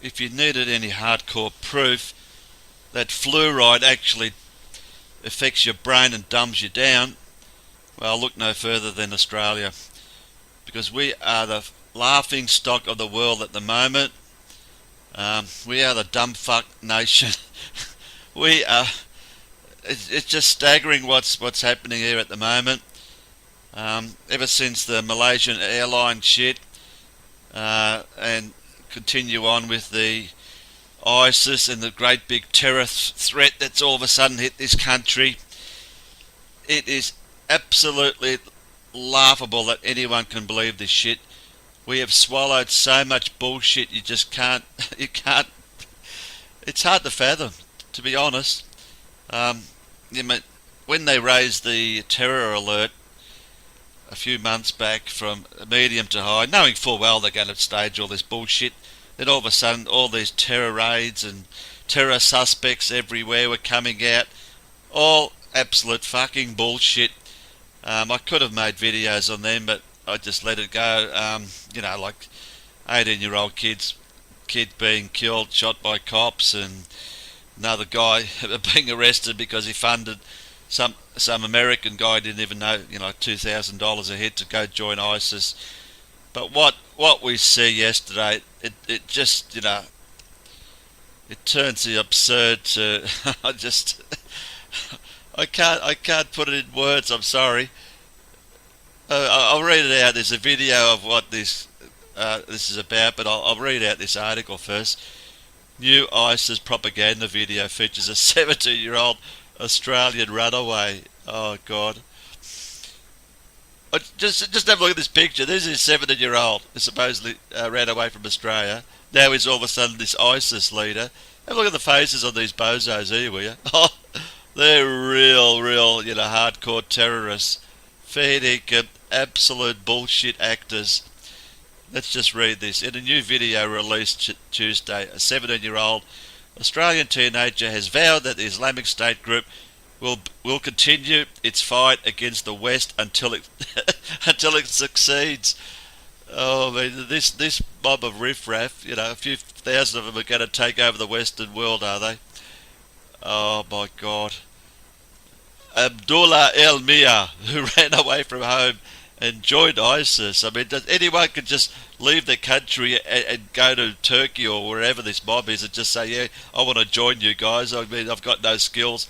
if you needed any hardcore proof that fluoride actually affects your brain and dumbs you down, well, look no further than Australia, because we are the laughing stock of the world at the moment. We are the dumb fuck nation. we are. It's just staggering what's happening here at the moment. Ever since the Malaysian airline shit, and continue on with the ISIS and the great big terror threat that's all of a sudden hit this country, it is absolutely laughable that anyone can believe this shit. We have swallowed so much bullshit, you just can't, you can't, it's hard to fathom, to be honest. When they raised the terror alert a few months back from medium to high, knowing full well they're going to stage all this bullshit, then all of a sudden all these terror raids and terror suspects everywhere were coming out, all absolute fucking bullshit. I could have made videos on them, but I just let it go. Like 18-year-old kid being killed, shot by cops, and another guy being arrested because he funded some American guy didn't even know, $2,000 a head to go join ISIS. But what we see yesterday, it just, it turns the absurd to I can't put it in words. I'm sorry. I'll read it out. There's a video of what this is about, but I'll read out this article first. New ISIS propaganda video features a 17-year-old Australian runaway. Oh God! Just have a look at this picture. This is a 17-year-old who supposedly ran away from Australia. Now he's all of a sudden this ISIS leader. Have a look at the faces on these bozos here, will you? Oh, they're real, hardcore terrorists, feeding absolute bullshit actors. Let's just read this. In a new video released Tuesday, a 17-year-old Australian teenager has vowed that the Islamic State group will continue its fight against the West until it until it succeeds. Oh man, this mob of riffraff, a few thousand of them are going to take over the Western world, are they? Oh my God. Abdullah El Mia, who ran away from home and joined ISIS. I mean, anyone could just leave their country and go to Turkey or wherever this mob is and just say, yeah, I want to join you guys. I mean, I've got no skills,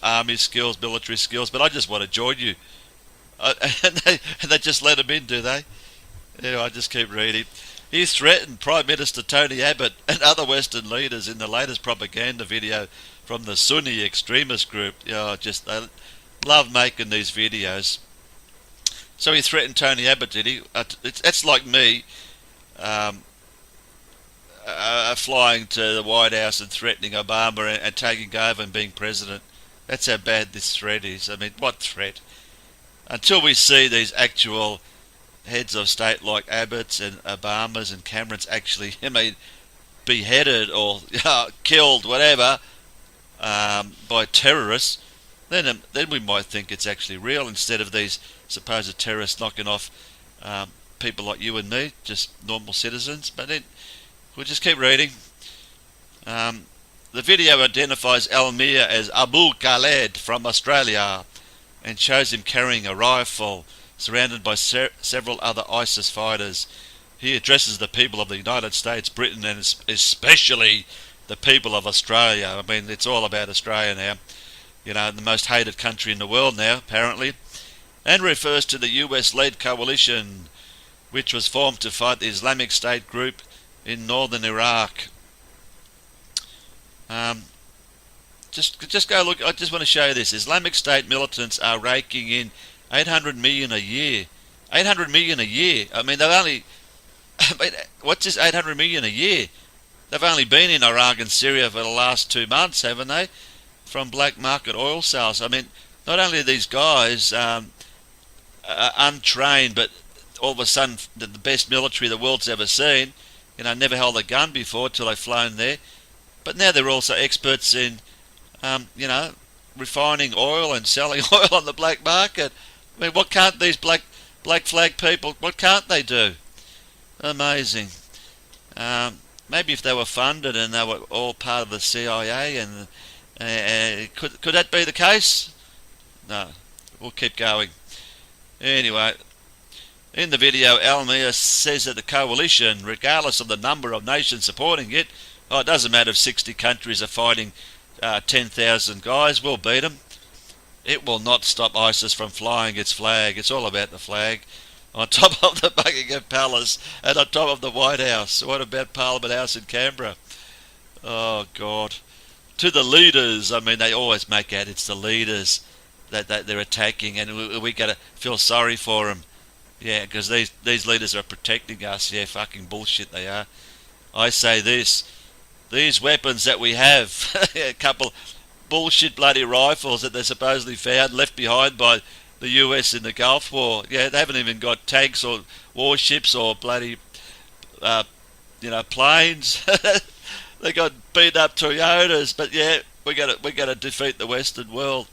army skills, military skills, but I just want to join you. And they just let them in, do they? I just keep reading. He threatened Prime Minister Tony Abbott and other Western leaders in the latest propaganda video from the Sunni extremist group. They love making these videos. So he threatened Tony Abbott, did he? It's like me flying to the White House and threatening Obama and taking over and being president. That's how bad this threat is. I mean, what threat? Until we see these actual heads of state like Abbott's and Obama's and Cameron's actually, beheaded or killed, whatever, by terrorists, then we might think it's actually real instead of these supposed terrorists knocking off people like you and me, just normal citizens. But then we'll just keep reading. The video identifies Almir as Abu Khaled from Australia and shows him carrying a rifle, surrounded by several other ISIS fighters. He addresses the people of the United States, Britain, and especially the people of Australia. I mean, it's all about Australia now. The most hated country in the world now, apparently. And refers to the US-led coalition, which was formed to fight the Islamic State group in northern Iraq. Just go look. I just want to show you this. Islamic State militants are raking in 800 million a year. 800 million a year. I mean, what's this 800 million a year? They've only been in Iraq and Syria for the last 2 months, haven't they? From black market oil sales. I mean, not only are these guys untrained, but all of a sudden the best military the world's ever seen, never held a gun before till they've flown there. But now they're also experts in, refining oil and selling oil on the black market. I mean, what can't these black flag people, what can't they do? Amazing. Maybe if they were funded and they were all part of the CIA, and could that be the case? No, we'll keep going. Anyway, in the video, Almir says that the coalition, regardless of the number of nations supporting it, it doesn't matter if 60 countries are fighting 10,000 guys, we'll beat them. It will not stop ISIS from flying its flag. It's all about the flag. On top of the Buckingham Palace and on top of the White House. What about Parliament House in Canberra? Oh, God. To the leaders, I mean, they always make out it's the leaders that they're attacking, and we got to feel sorry for them. Yeah, because these leaders are protecting us. Yeah, fucking bullshit they are. I say this. These weapons that we have, a couple bullshit bloody rifles that they supposedly found, left behind by the US in the Gulf War. Yeah, they haven't even got tanks or warships or bloody, planes. They got beat up Toyotas, but yeah, we got to defeat the Western world.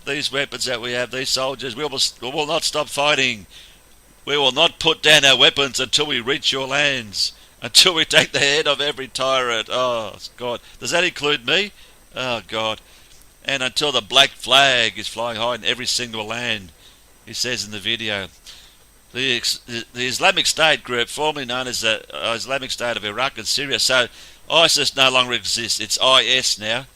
These weapons that we have, these soldiers, we will not stop fighting. We will not put down our weapons until we reach your lands, until we take the head of every tyrant. Oh, God. Does that include me? Oh, God. And until the black flag is flying high in every single land, he says in the video. The Islamic State group, formerly known as the Islamic State of Iraq and Syria, so ISIS no longer exists. It's IS now,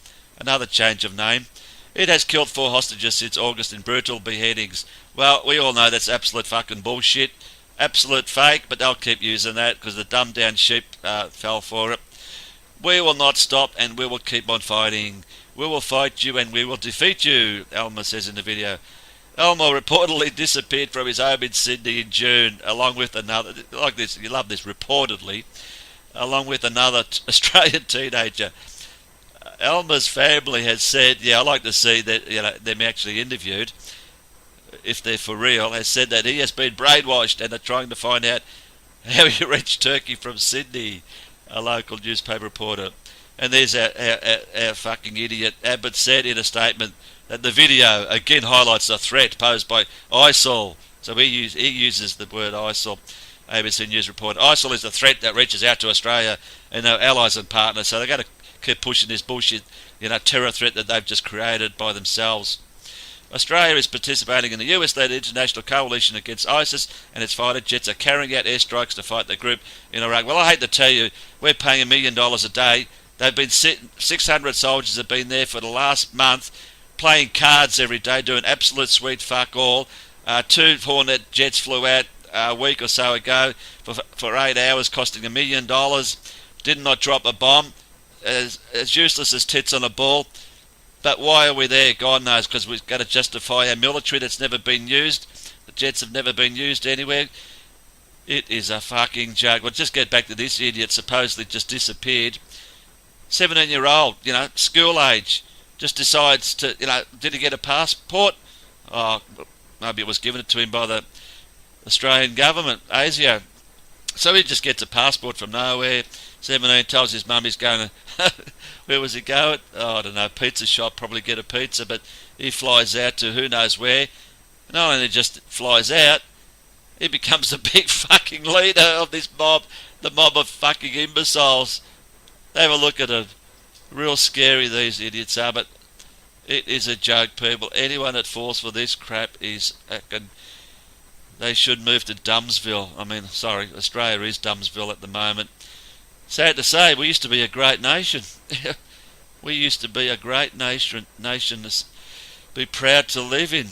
another change of name. It has killed 4 hostages since August in brutal beheadings. Well, we all know that's absolute fucking bullshit. Absolute fake, but they'll keep using that because the dumbed down sheep fell for it. We will not stop and we will keep on fighting. We will fight you and we will defeat you, Elmer says in the video. Elmer reportedly disappeared from his home in Sydney in June, along with another, like this, you love this, reportedly, along with another Australian teenager. Elmer's family has said, I like to see that, them actually interviewed, if they're for real, has said that he has been brainwashed and are trying to find out how he reached Turkey from Sydney, a local newspaper reporter. And there's our fucking idiot. Abbott said in a statement that the video again highlights the threat posed by ISIL. So he uses the word ISIL. ABC News reported ISIL is a threat that reaches out to Australia and our allies and partners. So they're going to keep pushing this bullshit, terror threat that they've just created by themselves. Australia is participating in the US-led international coalition against ISIS, and its fighter jets are carrying out airstrikes to fight the group in Iraq. Well, I hate to tell you, we're paying $1 million a day. They've been 600 soldiers have been there for the last month, playing cards every day, doing absolute sweet fuck all. 2 Hornet jets flew out a week or so ago for 8 hours, costing $1 million. Did not drop a bomb. As useless as tits on a ball. But why are we there? God knows, because we've got to justify our military that's never been used. The jets have never been used anywhere. It is a fucking joke. Well, just get back to this idiot supposedly just disappeared. 17-year-old, school age, just decides to, did he get a passport? Oh, maybe it was given to him by the Australian government, ASIO. So he just gets a passport from nowhere. 17, tells his mum he's going to, where was he going? Oh, I don't know, pizza shop, probably get a pizza, but he flies out to who knows where. Not only just flies out, he becomes the big fucking leader of this mob, the mob of fucking imbeciles. Have a look at it. Real scary these idiots are, but it is a joke, people. Anyone that falls for this crap is they should move to Dumbsville. I mean, sorry, Australia is Dumbsville at the moment. Sad to say, we used to be a great nation. We used to be a great nation to be proud to live in.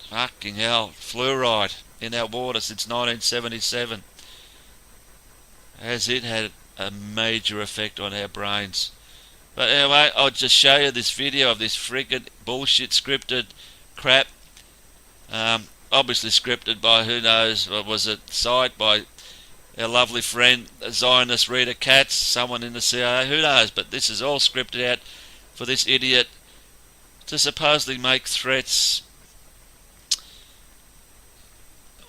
Fucking hell, fluoride in our water since 1977. Has it had a major effect on our brains? But anyway, I'll just show you this video of this friggin' bullshit scripted crap. Obviously scripted by who knows, was it site by our lovely friend Zionist Rita Katz, someone in the CIA, who knows, but this is all scripted out for this idiot to supposedly make threats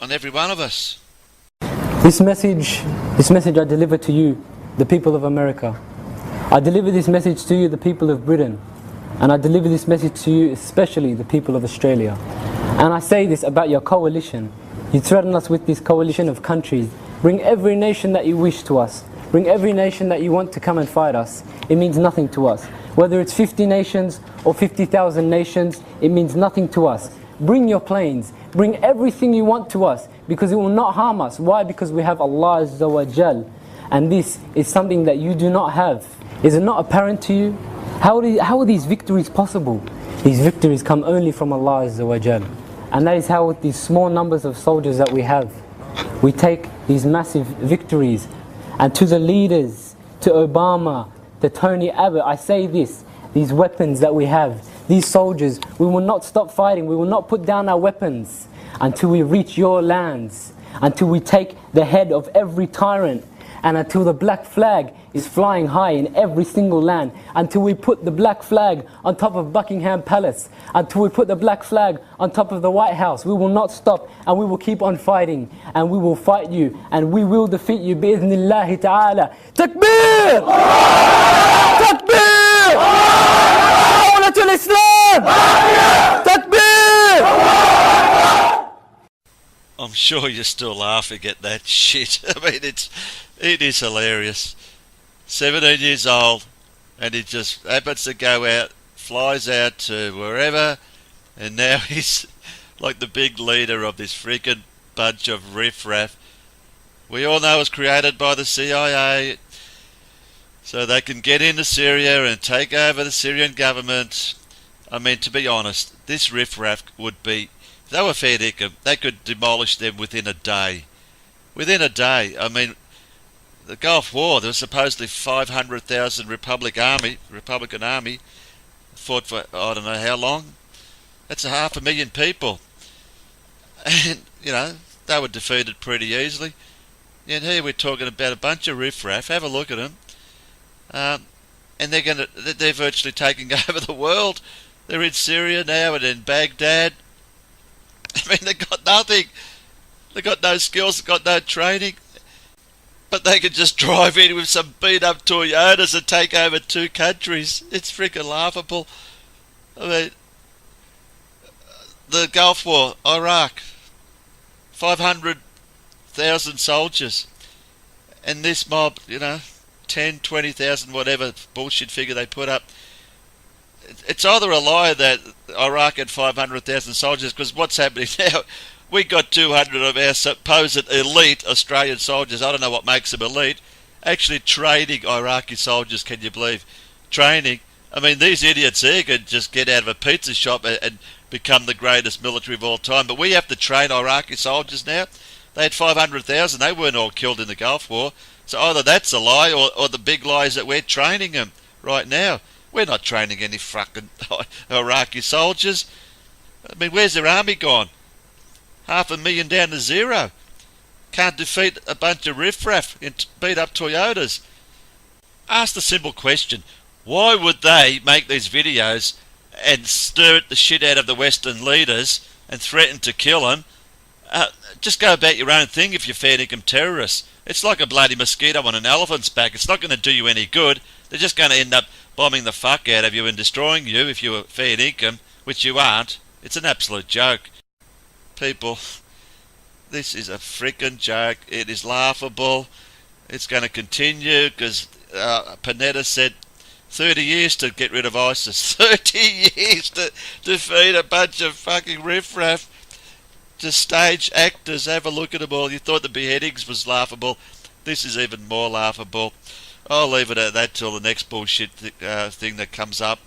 on every one of us. This message I deliver to you, the people of America. I deliver this message to you, the people of Britain. And I deliver this message to you, especially the people of Australia. And I say this about your coalition. You threaten us with this coalition of countries. Bring every nation that you wish to us. Bring every nation that you want to come and fight us. It means nothing to us. Whether it's 50 nations or 50,000 nations, it means nothing to us. Bring your planes. Bring everything you want to us, because it will not harm us. Why? Because we have Allah Azza wa Jal. And this is something that you do not have. Is it not apparent to you? How are these victories possible? These victories come only from Allah Azza wa Jal. And that is how, with these small numbers of soldiers that we have, we take these massive victories. And to the leaders, to Obama, to Tony Abbott, I say this: these weapons that we have, these soldiers, we will not stop fighting. We will not put down our weapons until we reach your lands, until we take the head of every tyrant, and until the black flag is flying high in every single land, until we put the black flag on top of Buckingham Palace, until we put the black flag on top of the White House. We will not stop, and we will keep on fighting, and we will fight you, and we will defeat you bi'idhnillahi ta'ala. Takbir! Takbir! Dawlatul Islam! Takbir! I'm sure you're still laughing at that shit. I mean, it is hilarious. 17 years old, and he just happens to go out, flies out to wherever, and now he's like the big leader of this freaking bunch of riffraff. We all know it was created by the CIA, so they can get into Syria and take over the Syrian government. I mean, to be honest, this riffraff would be, if they were fair dinkum, they could demolish them within a day. Within a day. I mean, the Gulf War, there was supposedly 500,000 Republican army, fought for I don't know how long. That's 500,000 people. And, you know, they were defeated pretty easily. And here we're talking about a bunch of riffraff. Have a look at them. And they're virtually taking over the world. They're in Syria now and in Baghdad. I mean, they've got nothing. They've got no skills, they've got no training. But they could just drive in with some beat-up Toyotas and take over 2 countries. It's freaking laughable. I mean, the Gulf War, Iraq, 500,000 soldiers. And this mob, 10, 20,000, whatever bullshit figure they put up. It's either a lie that Iraq had 500,000 soldiers, because what's happening now, we got 200 of our supposed elite Australian soldiers, I don't know what makes them elite, actually training Iraqi soldiers, can you believe? Training. I mean, these idiots here could just get out of a pizza shop and become the greatest military of all time, but we have to train Iraqi soldiers now. They had 500,000, they weren't all killed in the Gulf War, so either that's a lie or the big lie is that we're training them right now. We're not training any fucking Iraqi soldiers. I mean, where's their army gone? 500,000 down to zero. Can't defeat a bunch of riffraff in beat-up Toyotas. Ask the simple question, why would they make these videos and stir the shit out of the Western leaders and threaten to kill them? Just go about your own thing if you're fair dinkum terrorists. It's like a bloody mosquito on an elephant's back. It's not going to do you any good. They're just going to end up bombing the fuck out of you and destroying you if you were fair dinkum, which you aren't. It's an absolute joke. People, this is a freaking joke. It is laughable. It's going to continue because Panetta said 30 years to get rid of ISIS. 30 years to defeat a bunch of fucking riffraff. Just stage actors. Have a look at them all. You thought the beheadings was laughable. This is even more laughable. I'll leave it at that till the next bullshit thing that comes up.